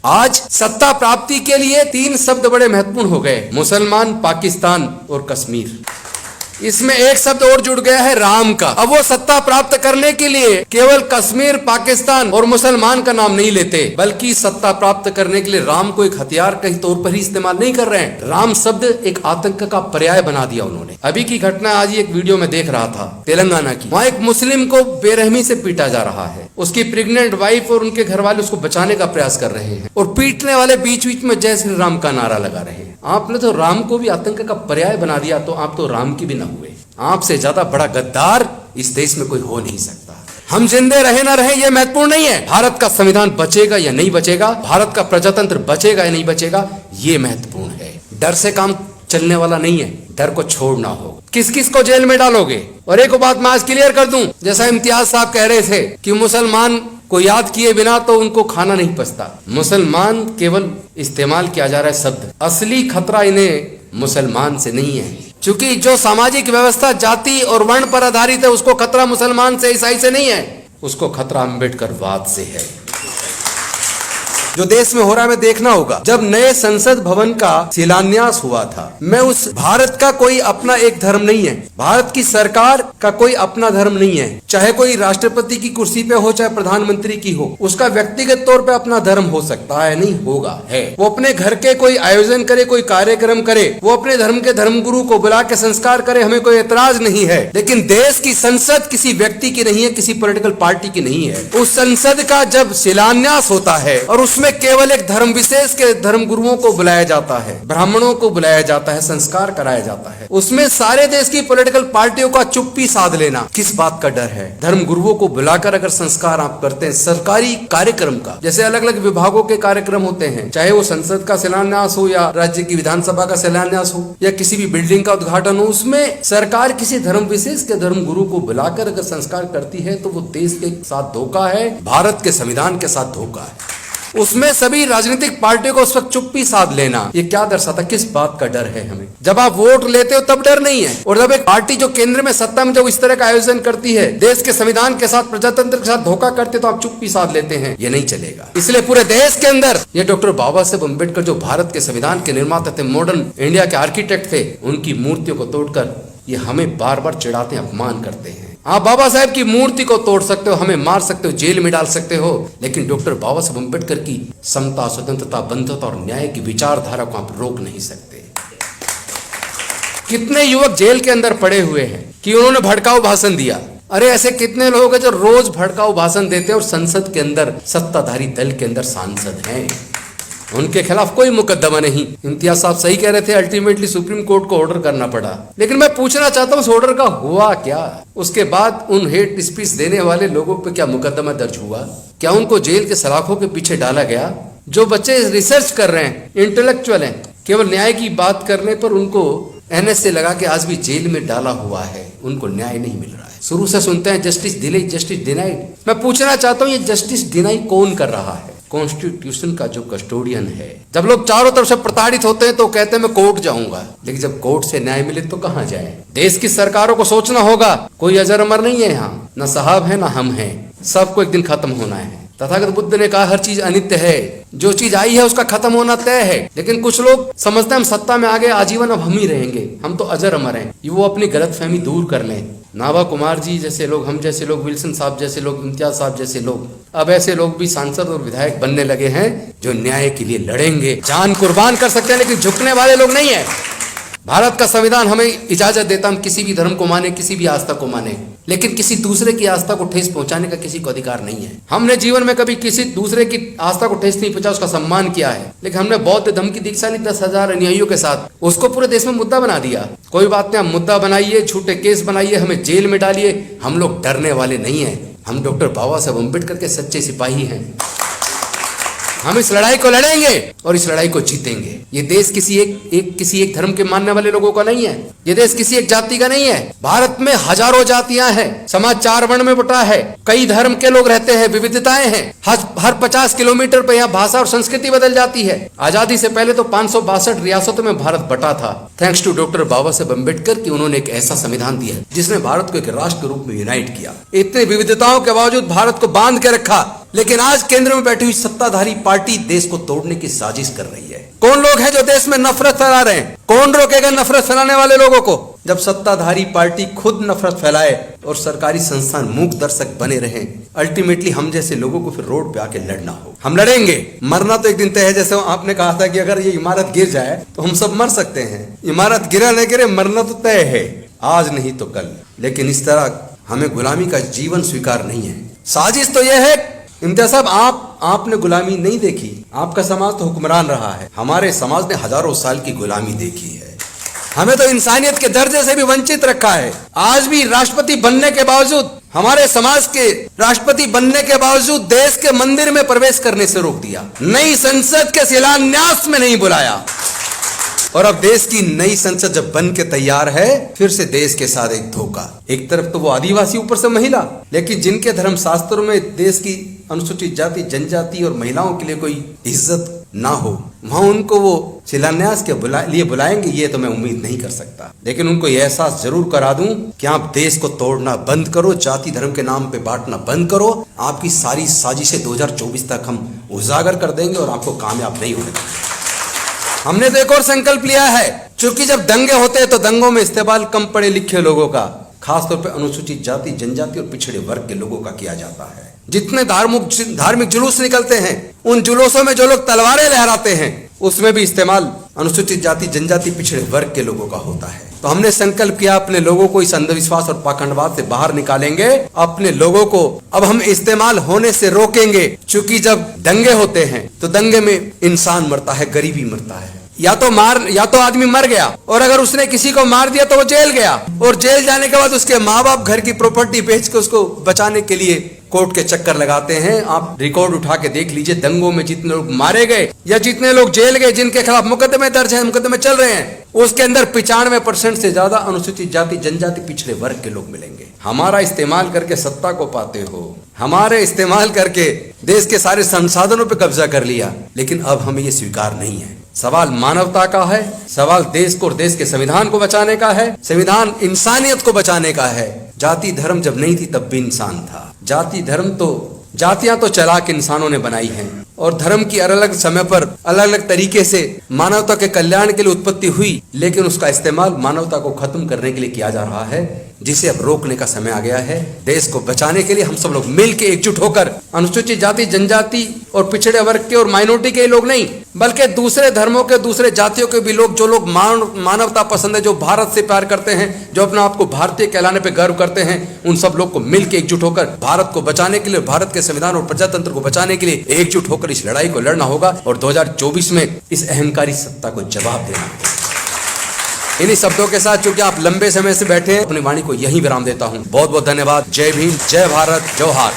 आज सत्ता प्राप्ति के लिए 3 शब्द बड़े महत्वपूर्ण हो गए, मुसलमान, पाकिस्तान और कश्मीर। इसमें एक शब्द और जुड़ गया है, राम का। अब वो सत्ता प्राप्त करने के लिए केवल कश्मीर, पाकिस्तान और मुसलमान का नाम नहीं लेते, बल्कि सत्ता प्राप्त करने के लिए राम को एक हथियार के तौर पर ही इस्तेमाल नहीं कर रहे हैं। राम शब्द एक आतंक का पर्याय बना दिया उन्होंने। अभी की घटना आज ही एक वीडियो में देख रहा था, तेलंगाना की। वहाँ एक मुस्लिम को बेरहमी से पीटा जा रहा है। उसकी प्रेग्नेंट वाइफ और उनके घर वाले उसको बचाने का प्रयास कर रहे हैं और पीटने वाले बीच बीच में जय श्री राम का नारा लगा रहे हैं। आपने तो राम को भी आतंक का पर्याय बना दिया, तो आप तो राम की भी न हुए। आपसे ज्यादा बड़ा गद्दार इस देश में कोई हो नहीं सकता। हम जिंदे रहे ना रहे ये महत्वपूर्ण नहीं है, भारत का संविधान बचेगा या नहीं बचेगा, भारत का प्रजातंत्र बचेगा या नहीं बचेगा, ये महत्वपूर्ण है। डर से काम चलने वाला नहीं है, डर को छोड़ना हो। किस किस को जेल में डालोगे? और एक बात मैं आज क्लियर कर दूं, जैसा इम्तियाज साहब कह रहे थे कि मुसलमान को याद किए बिना तो उनको खाना नहीं पचता। मुसलमान केवल इस्तेमाल किया जा रहा है शब्द, असली खतरा इन्हें मुसलमान से नहीं है। क्योंकि जो सामाजिक व्यवस्था जाति और वर्ण पर आधारित है, उसको खतरा मुसलमान से, ईसाई से नहीं है, उसको खतरा अम्बेडकरवाद से है। जो देश में हो रहा है मैं देखना होगा। जब नए संसद भवन का शिलान्यास हुआ था, मैं उस भारत का कोई अपना एक धर्म नहीं है, भारत की सरकार का कोई अपना धर्म नहीं है। चाहे कोई राष्ट्रपति की कुर्सी पे हो, चाहे प्रधानमंत्री की हो, उसका व्यक्तिगत तौर पे अपना धर्म हो सकता है, नहीं होगा, है। वो अपने घर के कोई आयोजन करे, कोई कार्यक्रम करे, वो अपने धर्म के धर्मगुरु को बुला के संस्कार करे, हमें कोई एतराज नहीं है। लेकिन देश की संसद किसी व्यक्ति की नहीं है, किसी पॉलिटिकल पार्टी की नहीं है। उस संसद का जब शिलान्यास होता है और उसमें केवल एक धर्म विशेष के धर्म गुरुओं को बुलाया जाता है, ब्राह्मणों को बुलाया जाता है, संस्कार कराया जाता है, उसमें सारे देश की पॉलिटिकल पार्टियों का चुप्पी साध लेना, किस बात का डर है? धर्म गुरुओं को बुलाकर अगर संस्कार आप करते हैं सरकारी कार्यक्रम का, जैसे अलग अलग विभागों के कार्यक्रम होते हैं, चाहे वो संसद का शिलान्यास हो या राज्य की विधानसभा का शिलान्यास हो या किसी भी बिल्डिंग का उद्घाटन हो, उसमें सरकार किसी धर्म विशेष के धर्म गुरु को बुलाकर अगर संस्कार करती है तो वो देश के साथ धोखा है, भारत के संविधान के साथ धोखा है। उसमें सभी राजनीतिक पार्टियों को उस वक्त चुप्पी साध लेना, ये क्या दर्शाता, किस बात का डर है हमें? जब आप वोट लेते हो तब डर नहीं है, और जब एक पार्टी जो केंद्र में सत्ता में जब इस तरह का आयोजन करती है, देश के संविधान के साथ, प्रजातंत्र के साथ धोखा करते, तो आप चुप्पी साध लेते हैं। ये नहीं चलेगा। इसलिए पूरे देश के अंदर ये डॉक्टर बाबा साहेब अम्बेडकर जो भारत के संविधान के निर्माता थे, मॉडर्न इंडिया के आर्किटेक्ट थे, उनकी मूर्तियों को तोड़कर ये हमें बार बार चिढ़ाते हैं, अपमान करते हैं। आप बाबा साहेब की मूर्ति को तोड़ सकते हो, हमें मार सकते हो, जेल में डाल सकते हो, लेकिन डॉक्टर बाबा साहेब अम्बेडकर की समता, स्वतंत्रता, बंधुता और न्याय की विचारधारा को आप रोक नहीं सकते। कितने युवक जेल के अंदर पड़े हुए हैं कि उन्होंने भड़काऊ भाषण दिया। अरे ऐसे कितने लोग हैं जो रोज भड़काऊ भाषण देते हैं और संसद के अंदर, सत्ताधारी दल के अंदर सांसद हैं, उनके खिलाफ कोई मुकदमा नहीं। इम्तियाज साहब सही कह रहे थे, अल्टीमेटली सुप्रीम कोर्ट को ऑर्डर करना पड़ा। लेकिन मैं पूछना चाहता हूँ उस ऑर्डर का हुआ क्या? उसके बाद उन हेट स्पीच देने वाले लोगों पे क्या मुकदमा दर्ज हुआ? क्या उनको जेल के सलाखों के पीछे डाला गया? जो बच्चे रिसर्च कर रहे हैं, इंटेलेक्चुअल हैं, केवल न्याय की बात करने पर उनको NSA लगा के आज भी जेल में डाला हुआ है, उनको न्याय नहीं मिल रहा है। शुरू से सुनते हैं जस्टिस डिले, जस्टिस डिनाइड। मैं पूछना चाहता हूँ ये जस्टिस डिनाई कौन कर रहा है? कॉन्स्टिट्यूशन का जो कस्टोडियन है। जब लोग चारों तरफ से प्रताड़ित होते हैं तो कहते हैं मैं कोर्ट जाऊंगा, लेकिन जब कोर्ट से न्याय मिले तो कहां जाएं? देश की सरकारों को सोचना होगा, कोई अजर अमर नहीं है यहाँ, न साहब है न हम हैं, सबको एक दिन खत्म होना है। तथागत बुद्ध ने कहा हर चीज अनित्य है, जो चीज आई है उसका खत्म होना तय है। लेकिन कुछ लोग समझते हैं हम सत्ता में आ गए, आजीवन अब हम ही रहेंगे, हम तो अजर अमर हैं। ये वो अपनी गलतफहमी दूर कर लें। नाभा कुमार जी जैसे लोग, हम जैसे लोग, विल्सन साहब जैसे लोग, इम्तियाज साहब जैसे लोग, अब ऐसे लोग भी सांसद और विधायक बनने लगे हैं जो न्याय के लिए लड़ेंगे, जान कुर्बान कर सकते हैं, लेकिन झुकने वाले लोग नहीं है। भारत का संविधान हमें इजाजत देता हम किसी भी धर्म को माने, किसी भी आस्था को माने, लेकिन किसी दूसरे की आस्था को ठेस पहुंचाने का किसी को अधिकार नहीं है। हमने जीवन में कभी किसी दूसरे की आस्था को ठेस नहीं पहुंचा, उसका सम्मान किया है। लेकिन हमने बौद्ध धर्म की दीक्षा ली 10,000 अनुयायियों के साथ, उसको पूरे देश में मुद्दा बना दिया। कोई बात नहीं, हम मुद्दा बनाइए, झूठे केस बनाइए, हमें जेल में डालिए, हम लोग डरने वाले नहीं है। हम डॉक्टर बाबा साहेब अम्बेडकर के सच्चे सिपाही हैं। हम इस लड़ाई को लड़ेंगे और इस लड़ाई को जीतेंगे। ये देश किसी एक धर्म के मानने वाले लोगों का नहीं है, ये देश किसी एक जाति का नहीं है। भारत में हजारों जातियां हैं, समाज 4 वर्ण में बटा है, कई धर्म के लोग रहते हैं, विविधताएं हैं। हर 50 किलोमीटर पर यहाँ भाषा और संस्कृति बदल जाती है। आजादी से पहले तो 562 रियासतों में भारत बटा था। Thanks to doctor Baba Saheb Ambedkar कि उन्होंने एक ऐसा संविधान दिया जिसने भारत को एक राष्ट्र के रूप में यूनाइट किया। इतनी विविधताओं के बावजूद भारत को बांध के रखा, लेकिन आज केंद्र में बैठी हुई सत्ताधारी पार्टी देश को तोड़ने की साजिश कर रही है। कौन लोग हैं जो देश में नफरत फैला रहे हैं? कौन रोकेगा नफरत फैलाने वाले लोगों को? जब सत्ताधारी पार्टी खुद नफरत फैलाए और सरकारी संस्थान मूक दर्शक बने रहे, अल्टीमेटली हम जैसे लोगों को फिर रोड पे आके लड़ना हो। हम लड़ेंगे, मरना तो एक दिन तय है। जैसे आपने कहा था कि अगर ये इमारत गिर जाए तो हम सब मर सकते हैं। इमारत गिरा न गिरे, मरना तो तय है, आज नहीं तो कल। लेकिन इस तरह हमें गुलामी का जीवन स्वीकार नहीं है। साजिश तो यह है, इम्तियाज साहब आपने गुलामी नहीं देखी, आपका समाज तो हुक्मरान रहा है। हमारे समाज ने हजारों साल की गुलामी देखी है। हमें तो इंसानियत के दर्जे से भी वंचित रखा है। आज भी राष्ट्रपति बनने के बावजूद, हमारे समाज के राष्ट्रपति बनने के बावजूद देश के मंदिर में प्रवेश करने से रोक दिया, नई संसद के शिलान्यास में नहीं बुलाया। और अब देश की नई संसद जब बन के तैयार है, फिर से देश के साथ एक धोखा। एक तरफ तो वो आदिवासी, ऊपर से महिला, लेकिन जिनके धर्म शास्त्रों में देश की अनुसूचित जाति, जनजाति और महिलाओं के लिए कोई इज्जत ना हो, वहां उनको वो शिलान्यास के लिए बुलाएंगे, ये तो मैं उम्मीद नहीं कर सकता। लेकिन उनको ये एहसास जरूर करा दूं कि आप देश को तोड़ना बंद करो, जाति धर्म के नाम पे बांटना बंद करो। आपकी सारी साजिशें 2024 तक हम उजागर कर देंगे और आपको कामयाब नहीं होने देंगे। हमने तो एक और संकल्प लिया है, क्योंकि जब दंगे होते हैं तो दंगों में इस्तेमाल कम पढ़े लिखे लोगों का, खासतौर पर अनुसूचित जाति, जनजाति और पिछड़े वर्ग के लोगों का किया जाता है। जितने धार्मिक जुलूस निकलते हैं, उन जुलूसों में जो लोग तलवारें लहराते हैं, उसमें भी इस्तेमाल अनुसूचित जाति, जनजाति, पिछड़े वर्ग के लोगों का होता है। तो हमने संकल्प किया, अपने लोगों को इस अंधविश्वास और पाखंडवाद से बाहर निकालेंगे। अपने लोगों को अब हम इस्तेमाल होने से रोकेंगे, क्योंकि जब दंगे होते हैं तो दंगे में इंसान मरता है, गरीबी मरता है। या तो आदमी मर गया, और अगर उसने किसी को मार दिया तो वो जेल गया, और जेल जाने के बाद उसके माँ बाप घर की प्रॉपर्टी बेच के उसको बचाने के लिए कोर्ट के चक्कर लगाते हैं। आप रिकॉर्ड उठा के देख लीजिए, दंगों में जितने लोग मारे गए या जितने लोग जेल गए, जिनके खिलाफ मुकदमे दर्ज हैं, मुकदमे चल रहे हैं, उसके अंदर 95% से ज्यादा अनुसूचित जाति, जनजाति, पिछड़े वर्ग के लोग मिलेंगे। हमारा इस्तेमाल करके सत्ता को पाते हो, हमारे इस्तेमाल करके देश के सारे संसाधनों पर कब्जा कर लिया, लेकिन अब हमें ये स्वीकार नहीं है। सवाल मानवता का है, सवाल देश को और देश के संविधान को बचाने का है, संविधान इंसानियत को बचाने का है। जाति धर्म जब नहीं थी तब भी इंसान था। जातियां तो चालाक इंसानों ने बनाई हैं, और धर्म की अलग अलग समय पर अलग अलग तरीके से मानवता के कल्याण के लिए उत्पत्ति हुई, लेकिन उसका इस्तेमाल मानवता को खत्म करने के लिए किया जा रहा है, जिसे अब रोकने का समय आ गया है। देश को बचाने के लिए हम सब लोग मिलकर एकजुट होकर, अनुसूचित जाति, जनजाति और पिछड़े वर्ग के और माइनॉरिटी के लोग नहीं, बल्कि दूसरे धर्मों के, दूसरे जातियों के भी लोग, जो लोग मानवता पसंद है, जो भारत से प्यार करते हैं, जो अपने आप को भारतीय कहलाने पर गर्व करते हैं, उन सब लोग को मिलकर एकजुट होकर भारत को बचाने के लिए, भारत के संविधान और प्रजातंत्र को बचाने के लिए एकजुट होकर इस लड़ाई को लड़ना होगा, और 2024 में इस अहंकारी सत्ता को जवाब देना होगा। इन्हीं शब्दों के साथ, चूंकि आप लंबे समय से बैठे हैं, अपनी वाणी को यहीं विराम देता हूं। बहुत बहुत धन्यवाद। जय भीम, जय भारत, जोहार।